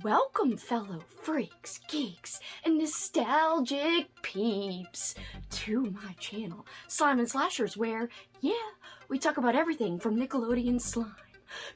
Welcome, fellow freaks, geeks, and nostalgic peeps, to my channel, Slime and Slashers, where, yeah, we talk about everything from Nickelodeon slime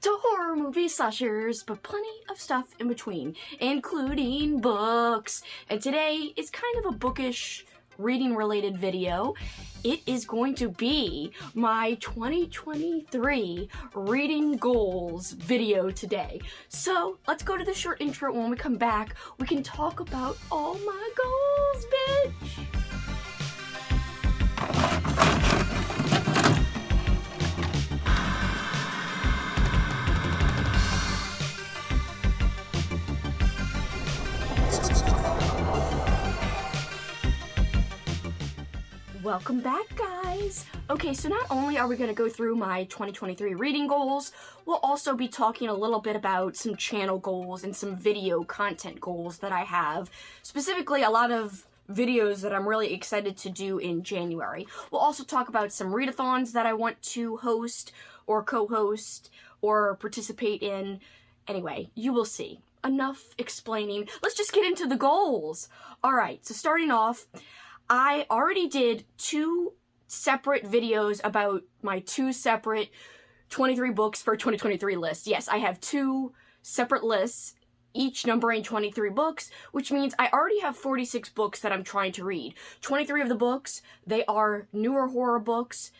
to horror movie slashers, but plenty of stuff in between, including books. And today is kind of a bookish, reading-related video. It is going to be my 2023 reading goals video today. So let's go to the short intro. When we come back, we can talk about all my goals, bitch! Welcome back, guys! Okay, so not only are we going to go through my 2023 reading goals, we'll also be talking a little bit about some channel goals and some video content goals that I have. Specifically, a lot of videos that I'm really excited to do in January. We'll also talk about some readathons that I want to host or co-host or participate in. Anyway, you will see. Enough explaining. Let's just get into the goals! Alright, so starting off, I already did 2 separate videos about my 2 separate 23 books for 2023 lists. Yes, I have 2 separate lists, each numbering 23 books, which means I already have 46 books that I'm trying to read. 23 of the books, they are newer horror books,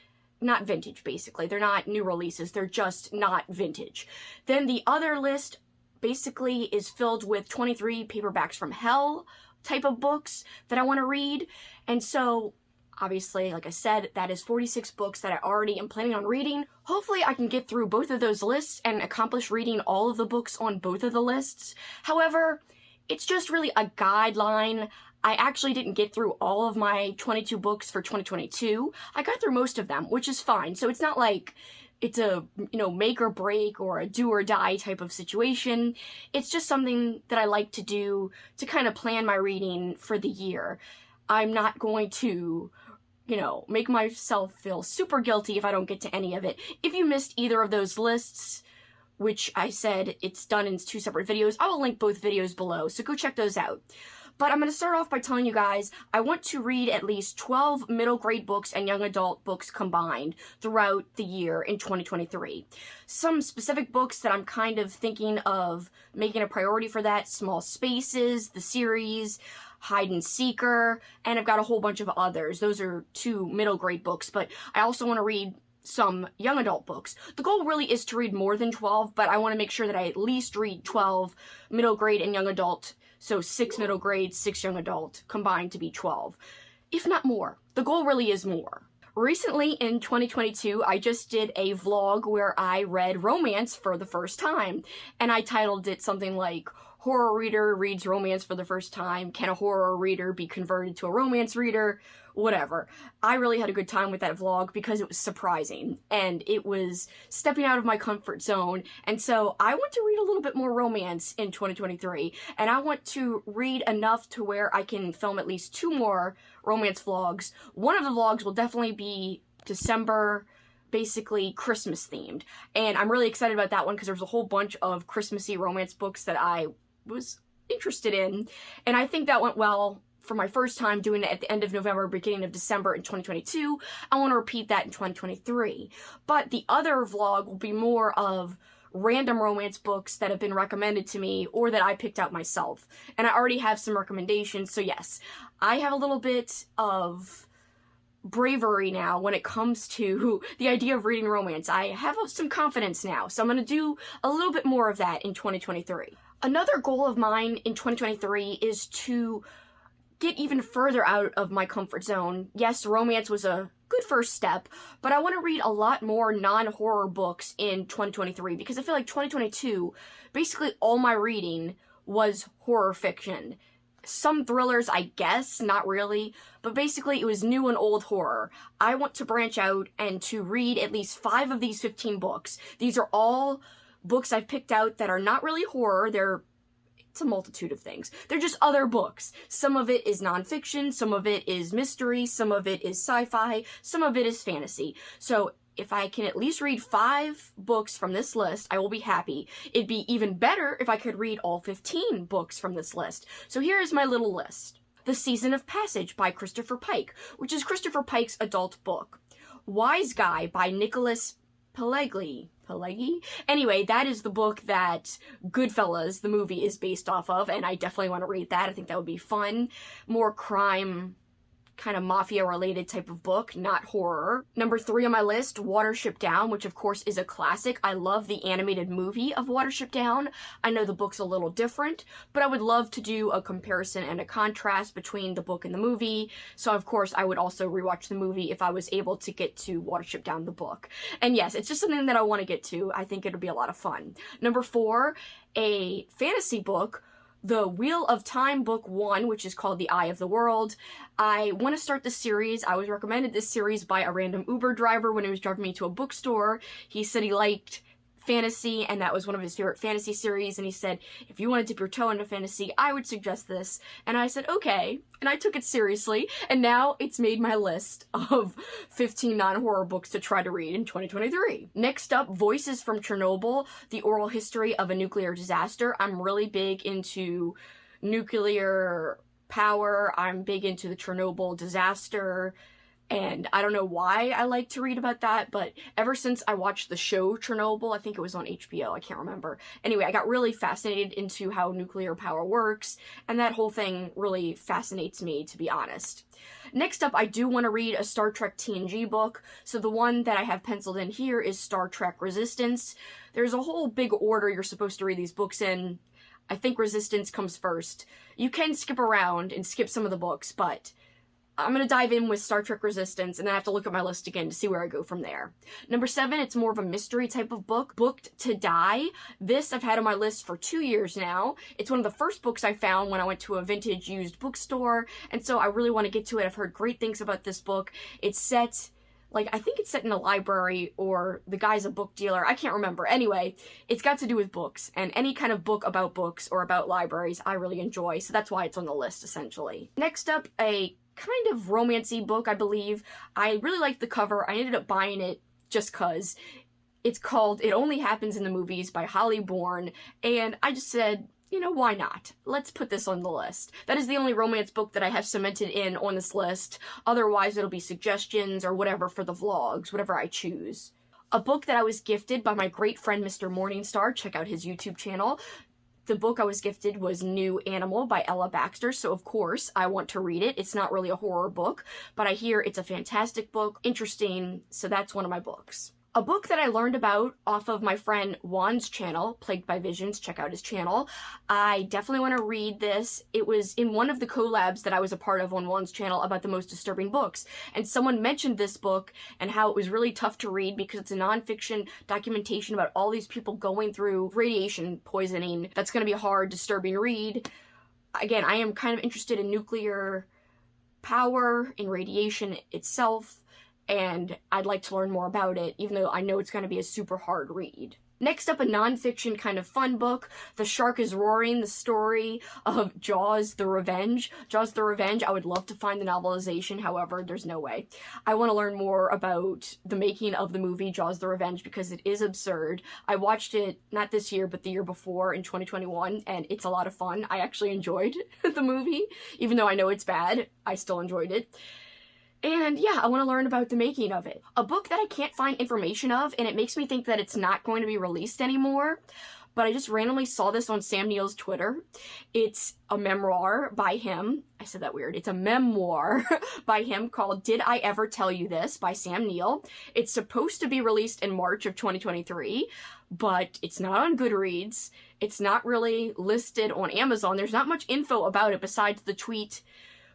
not vintage, basically. They're not new releases, they're just not vintage. Then the other list basically is filled with 23 paperbacks from hell type of books that I want to read. And so, obviously, like I said, that is 46 books that I already am planning on reading. Hopefully I can get through both of those lists and accomplish reading all of the books on both of the lists. However, it's just really a guideline. I actually didn't get through all of my 22 books for 2022. I got through most of them, which is fine. So it's not like it's a, make or break or a do or die type of situation. It's just something that I like to do to kind of plan my reading for the year. I'm not going to, make myself feel super guilty if I don't get to any of it. If you missed either of those lists, which I said it's done in 2 separate videos, I will link both videos below, so go check those out. But I'm going to start off by telling you guys, I want to read at least 12 middle grade books and young adult books combined throughout the year in 2023. Some specific books that I'm kind of thinking of making a priority for that: Small Spaces, the series, Hide and Seeker, and I've got a whole bunch of others. Those are 2 middle grade books, but I also want to read some young adult books. The goal really is to read more than 12, but I want to make sure that I at least read 12 middle grade and young adult. So 6 middle grade, 6 young adult, combined to be 12. If not more. The goal really is more. Recently, in 2022, I just did a vlog where I read romance for the first time. And I titled it something like, Horror Reader Reads Romance for the First Time. Can a horror reader be converted to a romance reader? Whatever. I really had a good time with that vlog because it was surprising and it was stepping out of my comfort zone. And so I want to read a little bit more romance in 2023, and I want to read enough to where I can film at least 2 more romance vlogs. One of the vlogs will definitely be December, basically Christmas themed. And I'm really excited about that one because there's a whole bunch of Christmassy romance books that I was interested in. And I think that went well for my first time doing it at the end of November, beginning of December in 2022. I want to repeat that in 2023. But the other vlog will be more of random romance books that have been recommended to me or that I picked out myself. And I already have some recommendations, so yes, I have a little bit of bravery now when it comes to the idea of reading romance. I have some confidence now, so I'm going to do a little bit more of that in 2023. Another goal of mine in 2023 is to get even further out of my comfort zone. Yes, romance was a good first step, but I want to read a lot more non-horror books in 2023 because I feel like 2022, basically all my reading was horror fiction. Some thrillers, I guess, not really, but basically it was new and old horror. I want to branch out and to read at least 5 of these 15 books. These are all books I've picked out that are not really horror. It's a multitude of things. They're just other books. Some of it is nonfiction, some of it is mystery, some of it is sci-fi, some of it is fantasy. So if I can at least read 5 books from this list, I will be happy. It'd be even better if I could read all 15 books from this list. So here is my little list. The Season of Passage by Kristopher Pike, which is Kristopher Pike's adult book. Wise Guy by Nicholas Pileggi. Anyway, that is the book that Goodfellas, the movie, is based off of, and I definitely want to read that. I think that would be fun. More crime, kind of mafia-related type of book, not horror. Number 3 on my list, Watership Down, which of course is a classic. I love the animated movie of Watership Down. I know the book's a little different, but I would love to do a comparison and a contrast between the book and the movie. So of course I would also rewatch the movie if I was able to get to Watership Down, the book. And yes, it's just something that I want to get to. I think it'll be a lot of fun. Number 4, a fantasy book, the Wheel of Time Book 1, which is called The Eye of the World. I want to start this series. I was recommended this series by a random Uber driver when he was driving me to a bookstore. He said he liked fantasy, and that was one of his favorite fantasy series, and he said, if you want to dip your toe into fantasy, I would suggest this. And I said, okay. And I took it seriously, and now it's made my list of 15 non-horror books to try to read in 2023. Next up, Voices from Chernobyl, The Oral History of a Nuclear Disaster. I'm really big into nuclear power. I'm big into the Chernobyl disaster. And I don't know why I like to read about that, but ever since I watched the show Chernobyl, I think it was on HBO, I can't remember. Anyway, I got really fascinated into how nuclear power works, and that whole thing really fascinates me, to be honest. Next up, I do want to read a Star Trek TNG book, so the one that I have penciled in here is Star Trek Resistance. There's a whole big order you're supposed to read these books in. I think Resistance comes first. You can skip around and skip some of the books, but I'm going to dive in with Star Trek Resistance, and then I have to look at my list again to see where I go from there. Number 7, it's more of a mystery type of book, Booked to Die. This I've had on my list for 2 years now. It's one of the first books I found when I went to a vintage used bookstore, and so I really want to get to it. I've heard great things about this book. It's set, I think it's set in a library, or the guy's a book dealer. I can't remember. Anyway, it's got to do with books, and any kind of book about books or about libraries I really enjoy, so that's why it's on the list, essentially. Next up, a kind of romancy book, I believe. I really liked the cover. I ended up buying it just cause. It's called It Only Happens in the Movies by Holly Bourne, and I just said, you know, why not? Let's put this on the list. That is the only romance book that I have cemented in on this list. Otherwise, it'll be suggestions or whatever for the vlogs, whatever I choose. A book that I was gifted by my great friend, Mr. Morningstar. Check out his YouTube channel. The book I was gifted was New Animal by Ella Baxter, so of course I want to read it. It's not really a horror book, but I hear it's a fantastic book, interesting, so that's one of my books. A book that I learned about off of my friend Juan's channel, Plagued by Visions, check out his channel. I definitely want to read this. It was in one of the collabs that I was a part of on Juan's channel about the most disturbing books, and someone mentioned this book and how it was really tough to read because it's a nonfiction documentation about all these people going through radiation poisoning. That's going to be a hard, disturbing read. Again, I am kind of interested in nuclear power, in radiation itself, and I'd like to learn more about it, even though I know it's going to be a super hard read. Next up, a nonfiction kind of fun book, The Shark is Roaring, the story of Jaws the Revenge. Jaws the Revenge, I would love to find the novelization, however, there's no way. I want to learn more about the making of the movie Jaws the Revenge because it is absurd. I watched it, not this year, but the year before in 2021, and it's a lot of fun. I actually enjoyed the movie, even though I know it's bad, I still enjoyed it. And yeah, I want to learn about the making of it. A book that I can't find information of, and it makes me think that it's not going to be released anymore, but I just randomly saw this on Sam Neill's Twitter. It's a memoir by him. I said that weird. It's a memoir by him called Did I Ever Tell You This by Sam Neill. It's supposed to be released in March of 2023, but it's not on Goodreads. It's not really listed on Amazon. There's not much info about it besides the tweet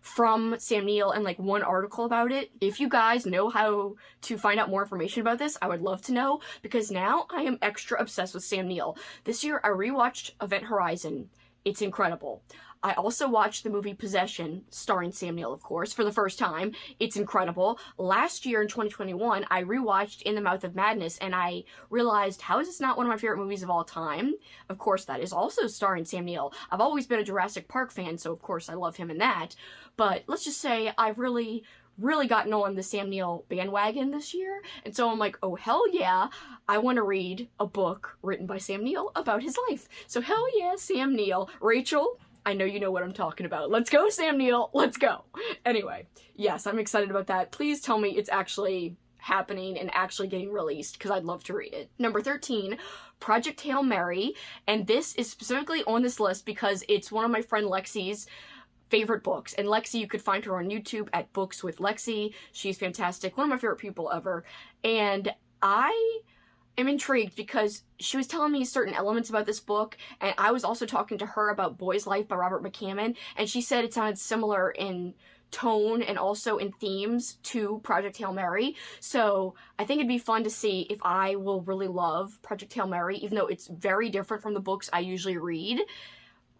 from Sam Neill and like one article about it. If you guys know how to find out more information about this, I would love to know, because now I am extra obsessed with Sam Neill. This year I rewatched Event Horizon. It's incredible. I also watched the movie Possession, starring Sam Neill, of course, for the first time. It's incredible. Last year in 2021, I rewatched In the Mouth of Madness, and I realized, how is this not one of my favorite movies of all time? Of course, that is also starring Sam Neill. I've always been a Jurassic Park fan, so of course I love him in that. But let's just say I really, really gotten on the Sam Neill bandwagon this year, and so I'm like, oh hell yeah, I want to read a book written by Sam Neill about his life. So hell yeah, Sam Neill. Rachel, I know you know what I'm talking about. Let's go, Sam Neill, let's go. Anyway, yes, I'm excited about that. Please tell me it's actually happening and actually getting released, because I'd love to read it. Number 13, Project Hail Mary, and this is specifically on this list because it's one of my friend Lexi's favorite books. And Lexi, you could find her on YouTube at Books with Lexi. She's fantastic, one of my favorite people ever. And I am intrigued because she was telling me certain elements about this book, and I was also talking to her about Boy's Life by Robert McCammon, and she said it sounded similar in tone and also in themes to Project Hail Mary. So I think it'd be fun to see if I will really love Project Hail Mary, even though it's very different from the books I usually read.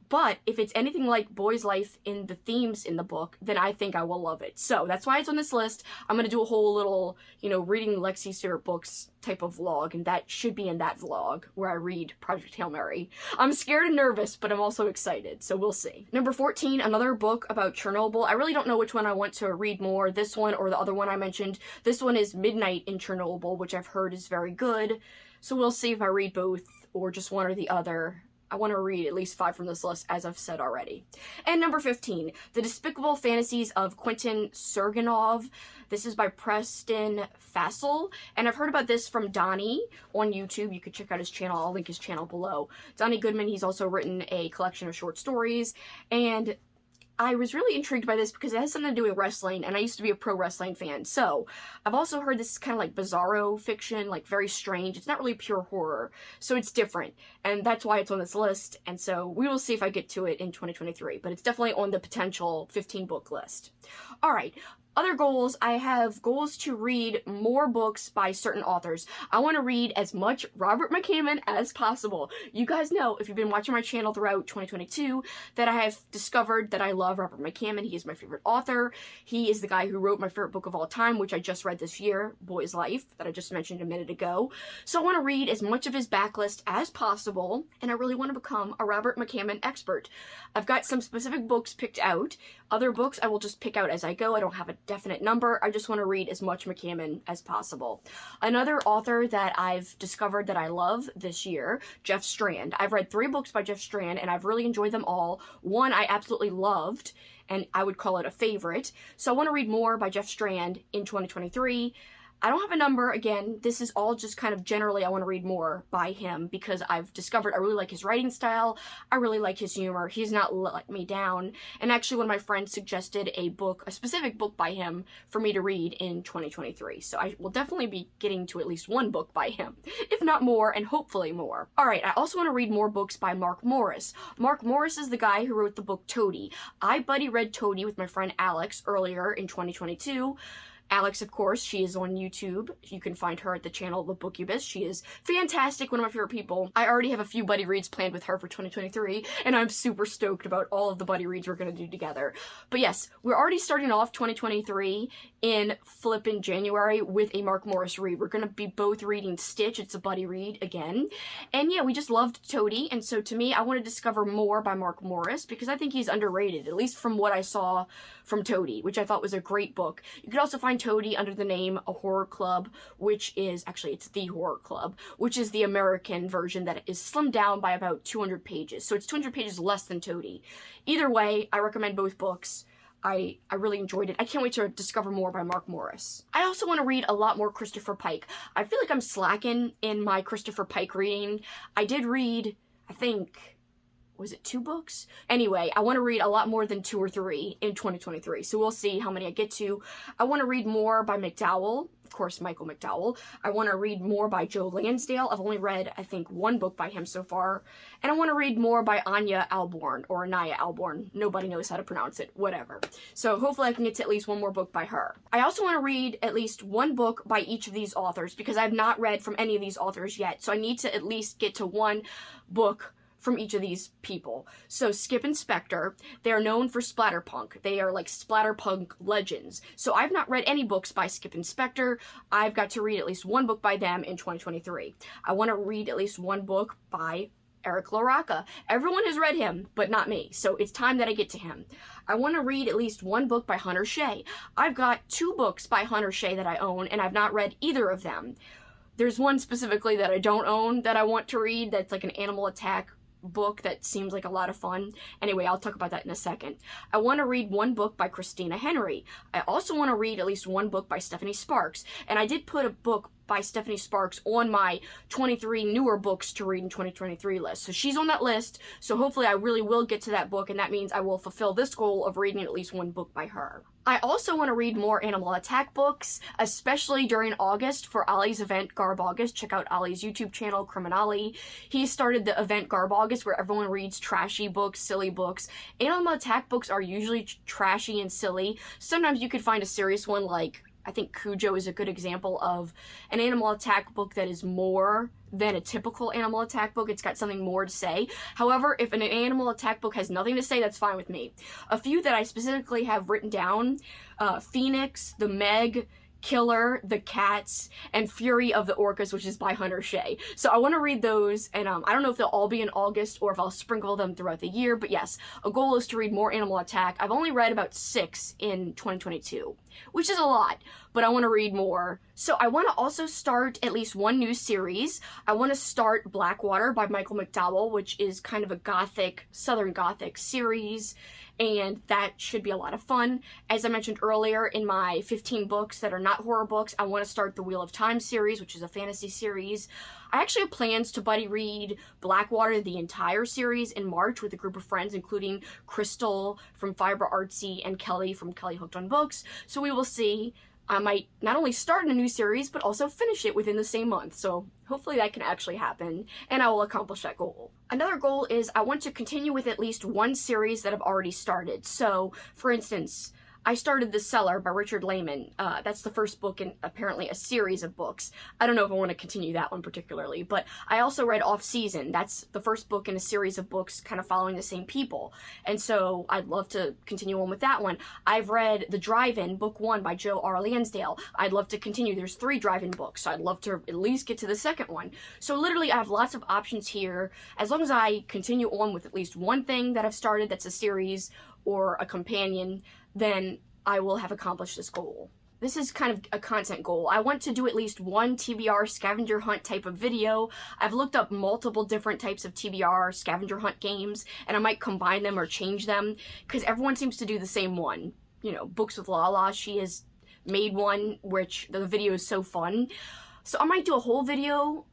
But if it's anything like Boy's Life in the themes in the book, then I think I will love it. So that's why it's on this list. I'm going to do a whole little, reading Lexi's favorite books type of vlog, and that should be in that vlog where I read Project Hail Mary. I'm scared and nervous, but I'm also excited, so we'll see. Number 14, another book about Chernobyl. I really don't know which one I want to read more, this one or the other one I mentioned. This one is Midnight in Chernobyl, which I've heard is very good, so we'll see if I read both or just one or the other. I want to read at least 5 from this list, as I've said already. And number 15, The Despicable Fantasies of Quentin Serganov. This is by Preston Fassel, and I've heard about this from Donnie on YouTube. You could check out his channel. I'll link his channel below. Donnie Goodman, he's also written a collection of short stories, and I was really intrigued by this because it has something to do with wrestling, and I used to be a pro wrestling fan. So I've also heard this is kind of like bizarro fiction, like very strange. It's not really pure horror, so it's different, and that's why it's on this list. And so we will see if I get to it in 2023, but it's definitely on the potential 15 book list. All right. Other goals, I have goals to read more books by certain authors. I want to read as much Robert McCammon as possible. You guys know, if you've been watching my channel throughout 2022, that I have discovered that I love Robert McCammon. He is my favorite author. He is the guy who wrote my favorite book of all time, which I just read this year, Boy's Life, that I just mentioned a minute ago. So I want to read as much of his backlist as possible, and I really want to become a Robert McCammon expert. I've got some specific books picked out. Other books I will just pick out as I go. I don't have a definite number. I just want to read as much McCammon as possible. Another author that I've discovered that I love this year, Jeff Strand. I've read 3 books by Jeff Strand, and I've really enjoyed them all. One I absolutely loved, and I would call it a favorite. So I want to read more by Jeff Strand in 2023. I don't have a number. Again, this is all just kind of generally I want to read more by him because I've discovered I really like his writing style. I really like his humor. He's not let me down. And actually one of my friends suggested a book, a specific book by him for me to read in 2023. So I will definitely be getting to at least one book by him, if not more, and hopefully more. All right, I also want to read more books by Mark Morris. Mark Morris is the guy who wrote the book Toady. I buddy read Toady with my friend Alex earlier in 2022. Alex, of course, she is on YouTube. You can find her at the channel The Bookubus. She is fantastic, one of my favorite people. I already have a few buddy reads planned with her for 2023, and I'm super stoked about all of the buddy reads we're going to do together. But yes, we're already starting off 2023 in flippin' January with a Mark Morris read. We're going to be both reading Stitch. It's a buddy read again. And yeah, we just loved Toady, and so to me, I want to discover more by Mark Morris because I think he's underrated, at least from what I saw from Toady, which I thought was a great book. You could also find Toady under the name A Horror Club, which is, actually it's The Horror Club, which is the American version that is slimmed down by about 200 pages. So it's 200 pages less than Toady. Either way, I recommend both books. I really enjoyed it. I can't wait to discover more by Mark Morris. I also want to read a lot more Kristopher Pike. I feel like I'm slacking in my Kristopher Pike reading. I did read, I think, was it 2 books? Anyway, I want to read a lot more than 2 or 3 in 2023, so we'll see how many I get to. I want to read more by McDowell, of course, Michael McDowell. I want to read more by Joe Lansdale. I've only read, I think, 1 book by him so far. And I want to read more by Anya Alborn, or Anaya Alborn. Nobody knows how to pronounce it, whatever. So hopefully I can get to at least 1 more book by her. I also want to read at least 1 book by each of these authors, because I've not read from any of these authors yet. So I need to at least get to 1 book from each of these people. So Skip and Spectre, they are known for splatterpunk. They are like splatterpunk legends. So I've not read any books by Skip and Spectre. I've got to read at least 1 book by them in 2023. I want to read at least 1 book by Eric LaRocca. Everyone has read him, but not me, so it's time that I get to him. I want to read at least one book by Hunter Shea. I've got 2 books by Hunter Shea that I own, and I've not read either of them. There's one specifically that I don't own that I want to read that's like an animal attack book that seems like a lot of fun. Anyway, I'll talk about that in a second. I want to read one book by Christina Henry. I also want to read at least one book by Stephanie Sparks. And I did put a book by Stephanie Sparks on my 23 newer books to read in 2023 list. So she's on that list, so hopefully I really will get to that book, and that means I will fulfill this goal of reading at least one book by her. I also want to read more Animal Attack books, especially during August for Ollie's event Garb August. Check out Ollie's YouTube channel, Criminali. He started the event Garb August where everyone reads trashy books, silly books. Animal Attack books are usually trashy and silly. Sometimes you could find a serious one, like I think Cujo is a good example of an Animal Attack book that is more than a typical Animal Attack book. It's got something more to say. However, if an Animal Attack book has nothing to say, that's fine with me. A few that I specifically have written down, Phoenix, The Meg, Killer, The Cats, and Fury of the Orcas, which is by Hunter Shea. So I want to read those, and I don't know if they'll all be in August or if I'll sprinkle them throughout the year, but yes, a goal is to read more Animal Attack. I've only read about 6 in 2022, which is a lot, but I want to read more. So I want to also start at least one new series. I want to start Blackwater by Michael McDowell, which is kind of a gothic, Southern Gothic series, and that should be a lot of fun. As I mentioned earlier, in my 15 books that are not horror books, I want to start the Wheel of Time series, which is a fantasy series. I actually have plans to buddy read Blackwater, the entire series, in March with a group of friends, including Crystal from Fiber Artsy and Kelly from Kelly Hooked on Books. So we will see. I might not only start a new series, but also finish it within the same month. So hopefully that can actually happen, and I will accomplish that goal. Another goal is I want to continue with at least one series that I've already started. So, for instance, I started The Cellar by Richard Lehman. That's the first book in apparently a series of books. I don't know if I want to continue that one particularly, but I also read Off Season. That's the first book in a series of books kind of following the same people. And so I'd love to continue on with that one. I've read The Drive-In, book 1 by Joe R. Lansdale. I'd love to continue. There's 3 Drive-In books, so I'd love to at least get to the second one. So literally I have lots of options here. As long as I continue on with at least one thing that I've started that's a series or a companion, then I will have accomplished this goal. This is kind of a content goal. I want to do at least one TBR scavenger hunt type of video. I've looked up multiple different types of TBR scavenger hunt games, and I might combine them or change them, because everyone seems to do the same one. You know, Books with Lala, she has made one, which the video is so fun. So I might do a whole video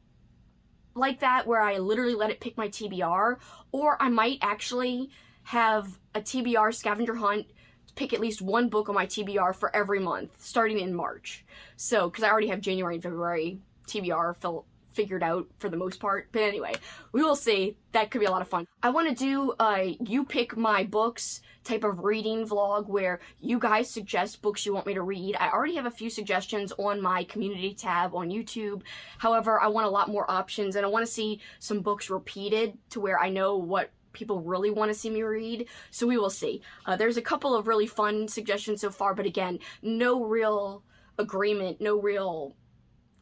like that, where I literally let it pick my TBR, or I might actually have a TBR scavenger hunt, pick at least one book on my TBR for every month, starting in March. So, because I already have January and February TBR figured out for the most part. But anyway, we will see. That could be a lot of fun. I want to do a you pick my books type of reading vlog where you guys suggest books you want me to read. I already have a few suggestions on my community tab on YouTube. However, I want a lot more options, and I want to see some books repeated to where I know what people really want to see me read, so we will see. There's a couple of really fun suggestions so far, but again, no real agreement, no real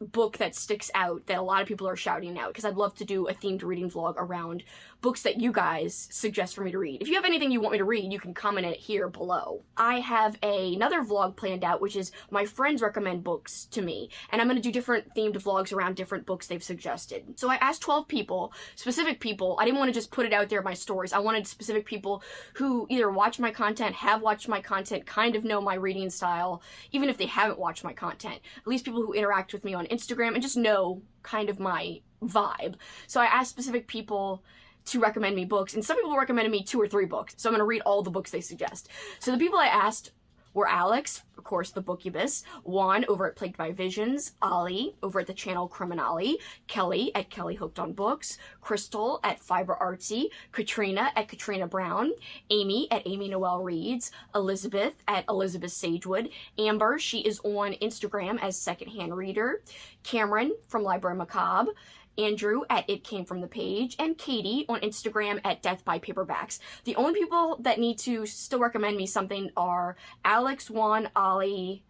book that sticks out that a lot of people are shouting out, because I'd love to do a themed reading vlog around books that you guys suggest for me to read. If you have anything you want me to read, you can comment it here below. I have another vlog planned out, which is my friends recommend books to me, and I'm going to do different themed vlogs around different books they've suggested. So I asked 12 people, specific people. I didn't want to just put it out there in my stories. I wanted specific people who either watch my content, have watched my content, kind of know my reading style, even if they haven't watched my content. At least people who interact with me on Instagram and just know kind of my vibe. So I asked specific people to recommend me books, and some people recommended me 2 or 3 books, so I'm going to read all the books they suggest. So the people I asked were Alex, of course, the Bookubus, Juan over at Plagued by Visions, Ollie over at the channel Criminali, Kelly at Kelly Hooked on Books, Crystal at Fiber Artsy, Katrina at Katrina Brown, Amy at Amy Noel Reads, Elizabeth at Elizabeth Sagewood, Amber, she is on Instagram as Secondhand Reader, Cameron from Library Macabre, Andrew at It Came From the Page, and Katie on Instagram at Death by Paperbacks. The only people that need to still recommend me something are Alex, Juan, Ollie,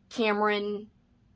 Cameron,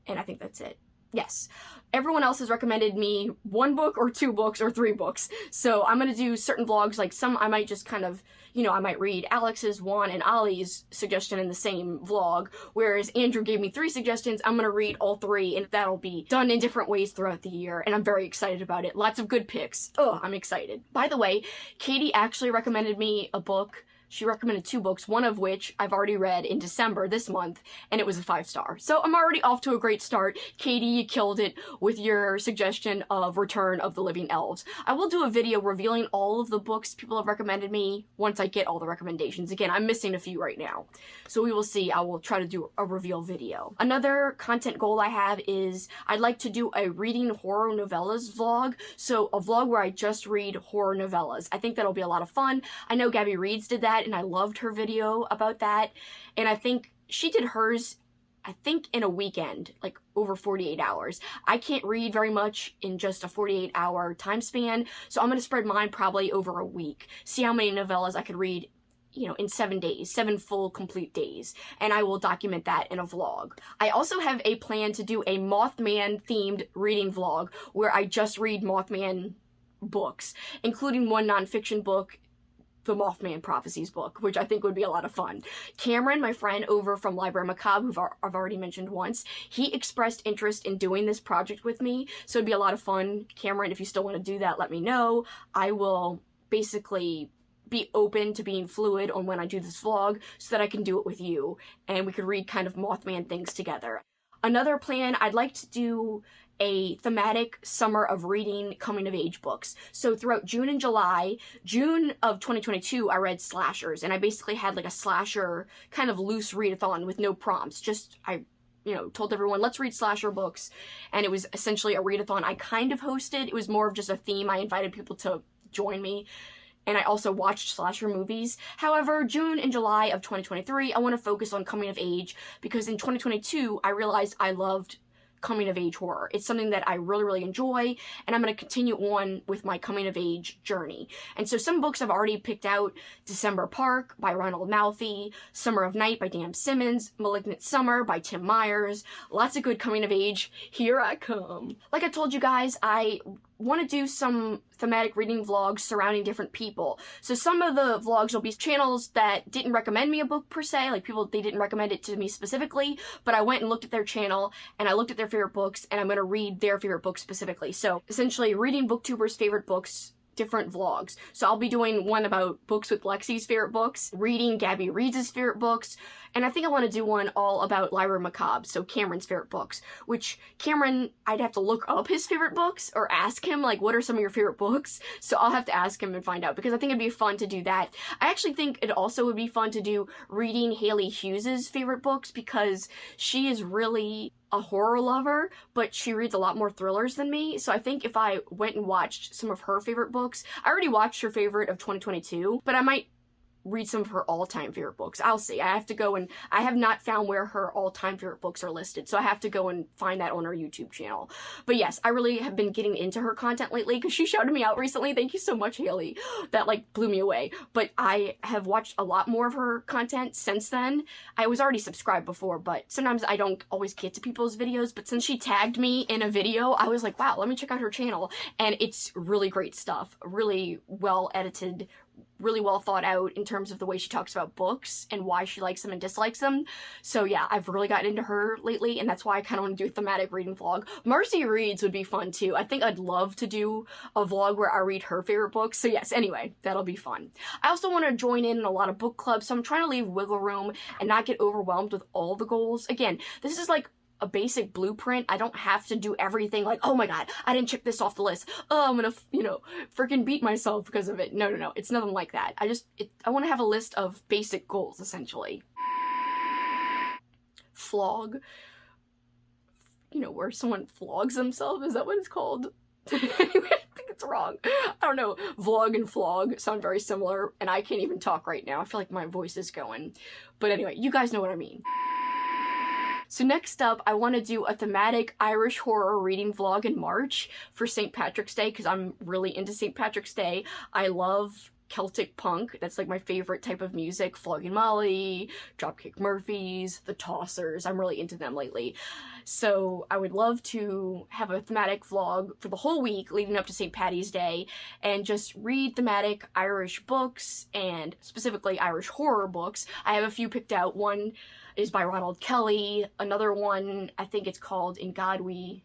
and I think that's it. Yes. Everyone else has recommended me 1 book or 2 books or 3 books. So I'm gonna do certain vlogs, like some I might just kind of, you know, I might read Alex's, Juan, and Ollie's suggestion in the same vlog, whereas Andrew gave me 3 suggestions. I'm gonna read all 3, and that'll be done in different ways throughout the year, and I'm very excited about it. Lots of good picks. Oh, I'm excited. By the way, Katie actually recommended me a book. She recommended 2 books, one of which I've already read in December this month, and it was a 5-star. So I'm already off to a great start. Katie, you killed it with your suggestion of Return of the Living Elves. I will do a video revealing all of the books people have recommended me once I get all the recommendations. Again, I'm missing a few right now. So we will see. I will try to do a reveal video. Another content goal I have is I'd like to do a reading horror novellas vlog. So a vlog where I just read horror novellas. I think that'll be a lot of fun. I know Gabby Reeds did that, and I loved her video about that, and I think she did hers, I think, in a weekend, like over 48 hours. I can't read very much in just a 48-hour time span, so I'm gonna spread mine probably over a week, see how many novellas I could read, you know, in 7 days, 7 full complete days, and I will document that in a vlog. I also have a plan to do a Mothman themed reading vlog where I just read Mothman books, including one nonfiction book, the Mothman Prophecies book, which I think would be a lot of fun. Cameron, my friend over from Library Macabre, who I've already mentioned once, he expressed interest in doing this project with me, so it'd be a lot of fun. Cameron, if you still want to do that, let me know. I will basically be open to being fluid on when I do this vlog so that I can do it with you, and we could read kind of Mothman things together. Another plan, I'd like to do a thematic summer of reading coming-of-age books. So throughout June and July, June of 2022, I read slashers, and I basically had like a slasher kind of loose readathon with no prompts. Just, I, you know, told everyone, let's read slasher books, and it was essentially a readathon I kind of hosted. It was more of just a theme. I invited people to join me, and I also watched slasher movies. However, June and July of 2023, I want to focus on coming of age, because in 2022, I realized I loved coming of age horror. It's something that I really, really enjoy, and I'm going to continue on with my coming of age journey. And so some books I've already picked out: December Park by Ronald Malfi, Summer of Night by Dan Simmons, Malignant Summer by Tim Myers. Lots of good coming of age. Here I come. Like I told you guys, I want to do some thematic reading vlogs surrounding different people. So some of the vlogs will be channels that didn't recommend me a book per se, like people, they didn't recommend it to me specifically, but I went and looked at their channel and I looked at their favorite books, and I'm going to read their favorite books specifically. So essentially reading booktubers' favorite books, different vlogs. So I'll be doing one about books with Lexi's favorite books, reading Gabby Reeds' favorite books, and I think I want to do one all about Library Macabre, so Cameron's favorite books, which Cameron, I'd have to look up his favorite books or ask him, like, what are some of your favorite books? So I'll have to ask him and find out, because I think it'd be fun to do that. I actually think it also would be fun to do reading Haley Hughes' favorite books, because she is really a horror lover, but she reads a lot more thrillers than me. So I think if I went and watched some of her favorite books, I already watched her favorite of 2022, but I might read some of her all-time favorite books. I'll see. I have to go, and I have not found where her all-time favorite books are listed, so I have to go and find that on her YouTube channel. But yes, I really have been getting into her content lately, because she shouted me out recently. Thank you so much, Haley. That, like, blew me away. But I have watched a lot more of her content since then. I was already subscribed before, but sometimes I don't always get to people's videos, but since she tagged me in a video, I was like, wow, let me check out her channel, and it's really great stuff. Really well edited, really well thought out in terms of the way she talks about books and why she likes them and dislikes them. So yeah, I've really gotten into her lately, and that's why I kind of want to do a thematic reading vlog. Marcy Reeds would be fun too. I think I'd love to do a vlog where I read her favorite books. So yes, anyway, that'll be fun. I also want to join in a lot of book clubs, so I'm trying to leave wiggle room and not get overwhelmed with all the goals. Again, this is like a basic blueprint. I don't have to do everything like, oh my god, I didn't check this off the list. Oh, I'm gonna, you know, freaking beat myself because of it. No. It's nothing like that. I want to have a list of basic goals, essentially. Flog. You know, where someone flogs themselves? Is that what it's called? Anyway, I think it's wrong. I don't know. Vlog and flog sound very similar, and I can't even talk right now. I feel like my voice is going. But anyway, you guys know what I mean. So next up, I want to do a thematic Irish horror reading vlog in March for St. Patrick's Day, because I'm really into St. Patrick's Day. I love Celtic punk. That's like my favorite type of music. Flogging Molly, Dropkick Murphys, The Tossers. I'm really into them lately. So I would love to have a thematic vlog for the whole week leading up to St. Paddy's Day and just read thematic Irish books and specifically Irish horror books. I have a few picked out. One is by Ronald Kelly. Another one, I think it's called In God We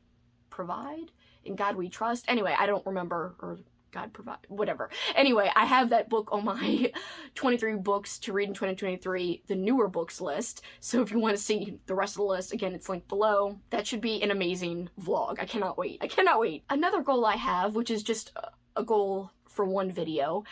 Provide? In God We Trust? Anyway, I don't remember, or God provide, whatever. Anyway, I have that book on my 23 books to read in 2023, the newer books list. So if you want to see the rest of the list, again, it's linked below. That should be an amazing vlog. I cannot wait. I cannot wait. Another goal I have, which is just a goal for one video,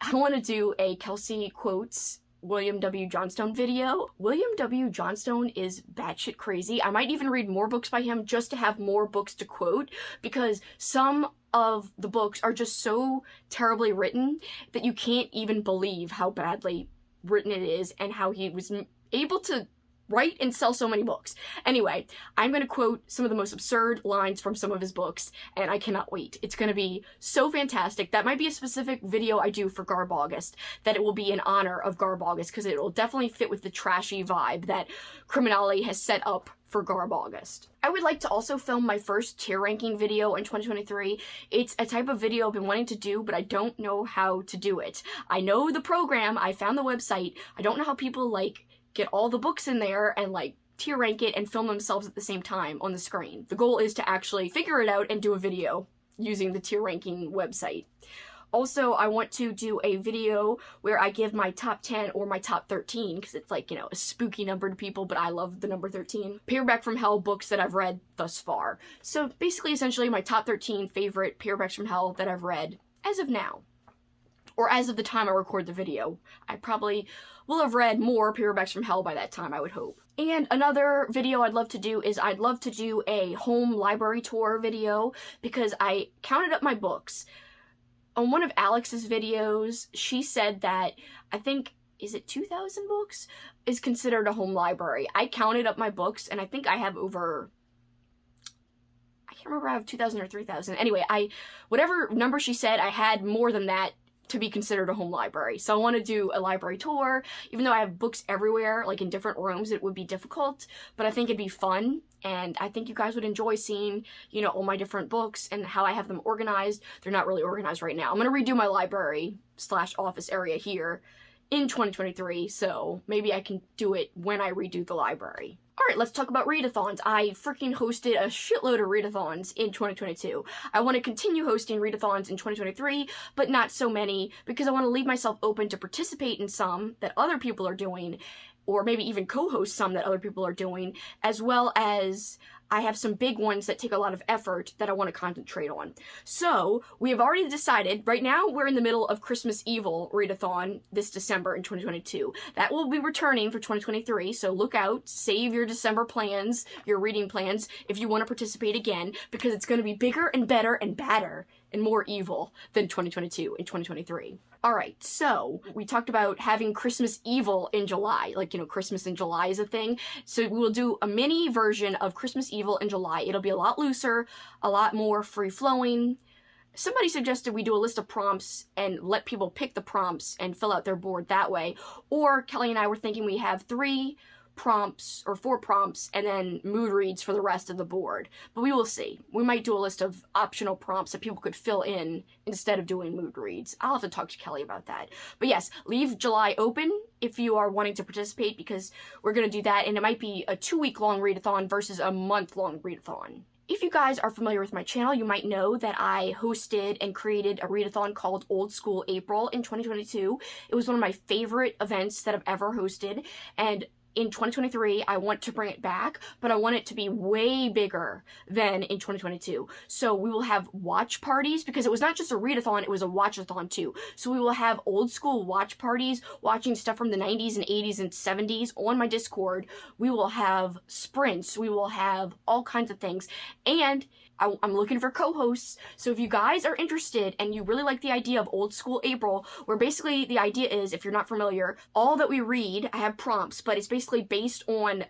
I want to do a Kelsi quotes William W. Johnstone video. William W. Johnstone is batshit crazy. I might even read more books by him just to have more books to quote, because some of the books are just so terribly written that you can't even believe how badly written it is and how he was able to write and sell so many books. Anyway, I'm going to quote some of the most absurd lines from some of his books, and I cannot wait. It's going to be so fantastic. That might be a specific video I do for Garb August, that it will be in honor of Garb August, because it will definitely fit with the trashy vibe that Criminale has set up for Garb August. I would like to also film my first tier ranking video in 2023. It's a type of video I've been wanting to do, but I don't know how to do it. I know the program, I found the website, I don't know how people like get all the books in there and like tier rank it and film themselves at the same time on the screen. The goal is to actually figure it out and do a video using the tier ranking website. Also, I want to do a video where I give my top 10 or my top 13, because it's like, you know, a spooky number to people, but I love the number 13. Paperback from Hell books that I've read thus far. So basically, essentially, my top 13 favorite Paperbacks from Hell that I've read as of now. Or as of the time I record the video. I probably will have read more Paperbacks from Hell by that time, I would hope. And another video I'd love to do is I'd love to do a home library tour video, because I counted up my books. On one of Alex's videos, she said that, I think, is it 2,000 books? Is considered a home library. I counted up my books, and I think I have over, I can't remember if I have 2,000 or 3,000. Anyway, whatever number she said, I had more than that to be considered a home library. So I want to do a library tour. Even though I have books everywhere, like in different rooms, it would be difficult, but I think it'd be fun, and I think you guys would enjoy seeing, you know, all my different books and how I have them organized. They're not really organized right now. I'm going to redo my library / office area here in 2023, so maybe I can do it when I redo the library. Alright, let's talk about readathons. I freaking hosted a shitload of readathons in 2022. I want to continue hosting readathons in 2023, but not so many, because I want to leave myself open to participate in some that other people are doing, or maybe even co-host some that other people are doing, as well as I have some big ones that take a lot of effort that I want to concentrate on. So, we have already decided, right now we're in the middle of Christmas Evil readathon this December in 2022. That will be returning for 2023, so look out, save your December plans, your reading plans, if you want to participate again, because it's going to be bigger and better and badder and more evil than 2022 and 2023. Alright, so we talked about having Christmas Evil in July, like, you know, Christmas in July is a thing. So we will do a mini version of Christmas Evil in July. It'll be a lot looser, a lot more free-flowing. Somebody suggested we do a list of prompts and let people pick the prompts and fill out their board that way. Or Kelly and I were thinking we have 3 prompts or 4 prompts and then mood reads for the rest of the board. But we will see. We might do a list of optional prompts that people could fill in instead of doing mood reads. I'll have to talk to Kelly about that. But yes, leave July open if you are wanting to participate, because we're going to do that, and it might be a 2-week-long readathon versus a month-long readathon. If you guys are familiar with my channel, you might know that I hosted and created a readathon called Old School April in 2022. It was one of my favorite events that I've ever hosted, and in 2023, I want to bring it back, but I want it to be way bigger than in 2022. So we will have watch parties, because it was not just a readathon, it was a watchathon too. So we will have old school watch parties, watching stuff from the 90s and 80s and 70s on my Discord. We will have sprints, we will have all kinds of things, and I'm looking for co-hosts, so if you guys are interested and you really like the idea of Old School April, where basically the idea is, if you're not familiar, all that we read, I have prompts, but it's basically based on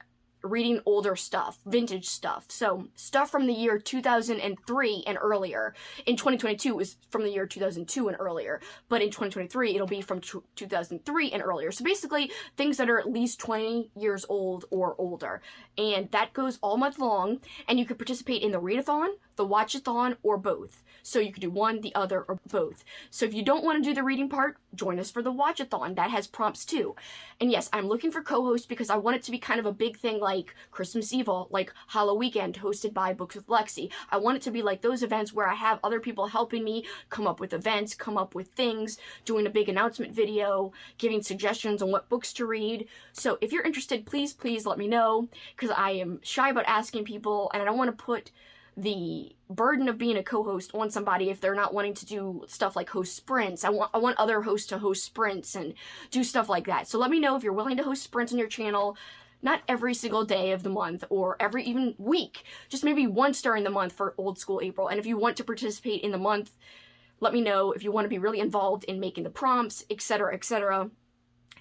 reading older stuff, vintage stuff. So stuff from the year 2003 and earlier. In 2022 is from the year 2002 and earlier, but in 2023 it'll be from 2003 and earlier. So basically things that are at least 20 years old or older. And that goes all month long, and you can participate in the Readathon, the Watchathon, or both. So you could do one, the other, or both. So if you don't want to do the reading part, join us for the Watchathon. That has prompts too. And yes, I'm looking for co-hosts because I want it to be kind of a big thing like Christmas Eve, like Halloween Weekend hosted by Books with Lexi. I want it to be like those events where I have other people helping me come up with events, come up with things, doing a big announcement video, giving suggestions on what books to read. So if you're interested, please let me know, because I am shy about asking people and I don't want to put the burden of being a co-host on somebody if they're not wanting to do stuff like host sprints. I want other hosts to host sprints and do stuff like that. So let me know if you're willing to host sprints on your channel, not every single day of the month or every even week, just maybe once during the month for Old School April. And if you want to participate in the month, let me know. If you want to be really involved in making the prompts, etc., etc.,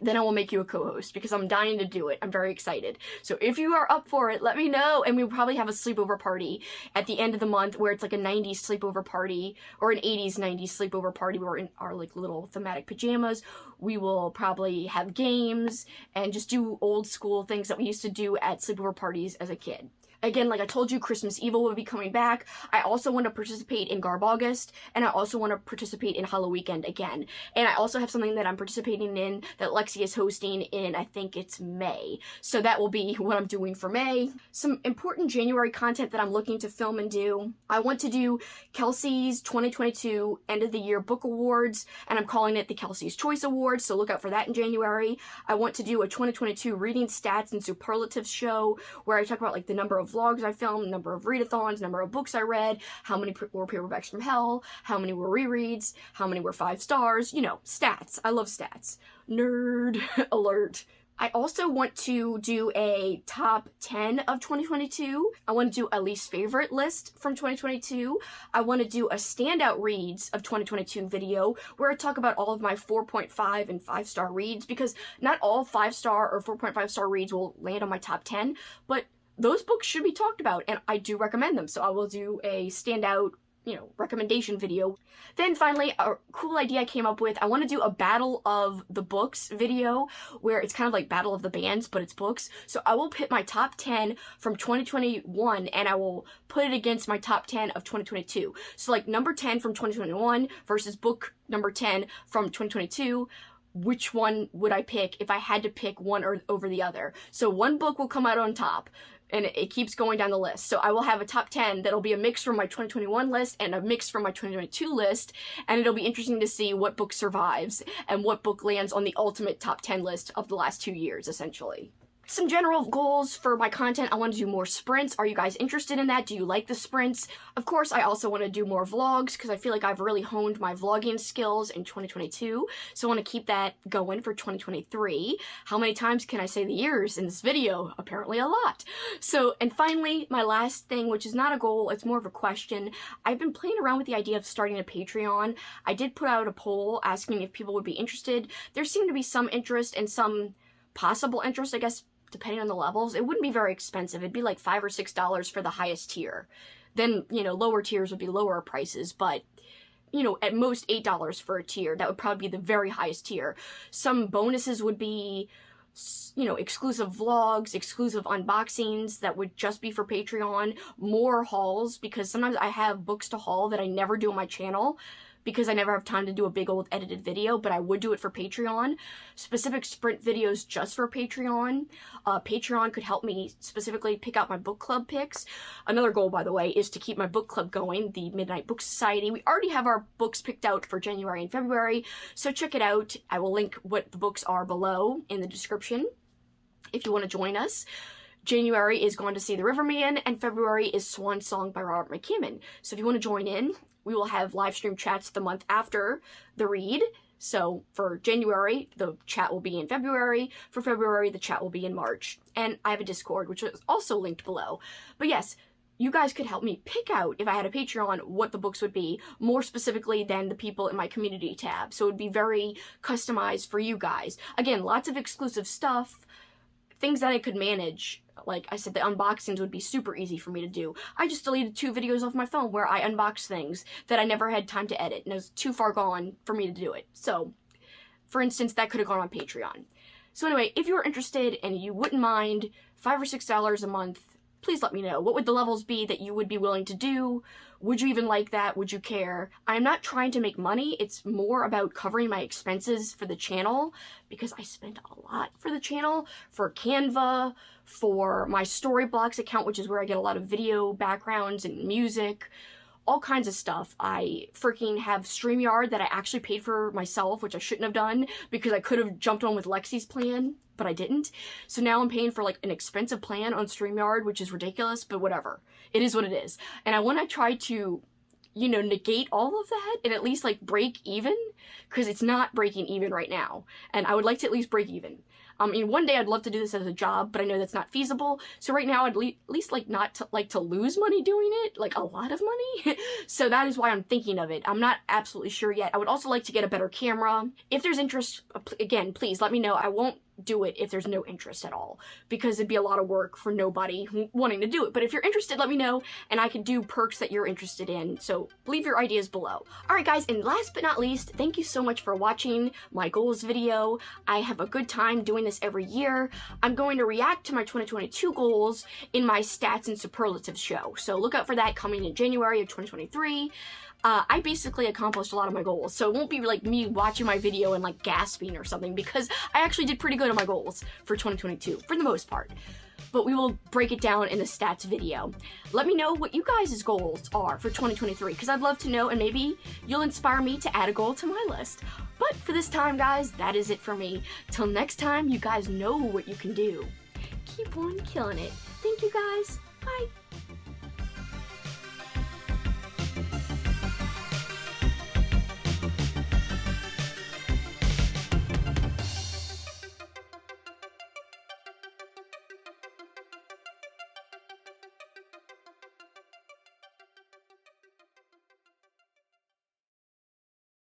then I will make you a co-host because I'm dying to do it. I'm very excited. So if you are up for it, let me know. And we'll probably have a sleepover party at the end of the month where it's like a 90s sleepover party or an 80s, 90s sleepover party. We're in our like little thematic pajamas. We will probably have games and just do old school things that we used to do at sleepover parties as a kid. Again, like I told you, Christmas Evil will be coming back. I also want to participate in Garb August, and I also want to participate in Halloween Weekend again. And I also have something that I'm participating in that Lexi is hosting in, I think it's May. So that will be what I'm doing for May. Some important January content that I'm looking to film and do. I want to do Kelsi's 2022 End of the Year Book Awards, and I'm calling it the Kelsi's Choice Awards, so look out for that in January. I want to do a 2022 Reading Stats and Superlatives show where I talk about like the number of vlogs I filmed, number of readathons, number of books I read, how many were paperbacks from hell, how many were rereads, how many were 5 stars, you know, stats. I love stats. Nerd alert. I also want to do a top 10 of 2022. I want to do a least favorite list from 2022. I want to do a standout reads of 2022 video where I talk about all of my 4.5 and 5-star reads, because not all 5-star or 4.5 star reads will land on my top 10, but those books should be talked about, and I do recommend them, so I will do a standout, you know, recommendation video. Then finally, a cool idea I came up with, I want to do a Battle of the Books video, where it's kind of like Battle of the Bands, but it's books. So I will pit my top 10 from 2021, and I will put it against my top 10 of 2022. So like number 10 from 2021 versus book number 10 from 2022. Which one would I pick if I had to pick one or over the other? So one book will come out on top, and it keeps going down the list. So I will have a top 10 that'll be a mix from my 2021 list and a mix from my 2022 list, and it'll be interesting to see what book survives and what book lands on the ultimate top 10 list of the last 2 years, essentially. Some general goals for my content. I want to do more sprints. Are you guys interested in that? Do you like the sprints? Of course, I also want to do more vlogs because I feel like I've really honed my vlogging skills in 2022. So I want to keep that going for 2023. How many times can I say the years in this video? Apparently a lot. So, and finally, my last thing, which is not a goal, it's more of a question. I've been playing around with the idea of starting a Patreon. I did put out a poll asking if people would be interested. There seemed to be some interest and some possible interest, I guess, depending on the levels. It wouldn't be very expensive. It'd be like $5 or $6 for the highest tier. Then, you know, lower tiers would be lower prices, but, you know, at most $8 for a tier. That would probably be the very highest tier. Some bonuses would be, you know, exclusive vlogs, exclusive unboxings that would just be for Patreon, more hauls, because sometimes I have books to haul that I never do on my channel, because I never have time to do a big old edited video, but I would do it for Patreon. Specific sprint videos just for Patreon. Patreon could help me specifically pick out my book club picks. Another goal, by the way, is to keep my book club going, the Midnight Book Society. We already have our books picked out for January and February, so check it out. I will link what the books are below in the description if you want to join us. January is Gone to See the Riverman, and February is Swan Song by Robert McCammon. So if you want to join in, we will have live stream chats the month after the read. So for January, the chat will be in February. For February, the chat will be in March. And I have a Discord, which is also linked below. But yes, you guys could help me pick out, if I had a Patreon, what the books would be, more specifically than the people in my community tab. So it would be very customized for you guys. Again, lots of exclusive stuff, things that I could manage Like I said, the unboxings would be super easy for me to do. I just deleted 2 videos off my phone where I unboxed things that I never had time to edit, and it was too far gone for me to do it. So, for instance, that could have gone on Patreon. So anyway, if you're interested and you wouldn't mind $5 or $6 a month, please let me know. What would the levels be that you would be willing to do? Would you even like that? Would you care? I'm not trying to make money. It's more about covering my expenses for the channel, because I spend a lot for the channel, for Canva, for my Storyblocks account, which is where I get a lot of video backgrounds and music, all kinds of stuff. I freaking have StreamYard that I actually paid for myself, which I shouldn't have done because I could have jumped on with Lexi's plan, but I didn't. So now I'm paying for like an expensive plan on StreamYard, which is ridiculous, but whatever. It is what it is. And I want to try to, you know, negate all of that and at least like break even, because it's not breaking even right now. And I would like to at least break even. I mean, one day I'd love to do this as a job, but I know that's not feasible. So right now I'd at least like not to, like to lose money doing it, like a lot of money. So that is why I'm thinking of it. I'm not absolutely sure yet. I would also like to get a better camera. If there's interest, again, please let me know. I won't do it if there's no interest at all, because it'd be a lot of work for nobody wanting to do it. But if you're interested, let me know, and I can do perks that you're interested in. So leave your ideas below. Alright guys, and last but not least, thank you so much for watching my goals video. I have a good time doing this every year. I'm going to react to my 2022 goals in my stats and superlatives show, so look out for that coming in January of 2023. I basically accomplished a lot of my goals, so it won't be like me watching my video and like gasping or something, because I actually did pretty good on my goals for 2022, for the most part. But we will break it down in the stats video. Let me know what you guys' goals are for 2023, because I'd love to know, and maybe you'll inspire me to add a goal to my list. But for this time, guys, that is it for me. Till next time, you guys know what you can do. Keep on killing it. Thank you, guys. Bye.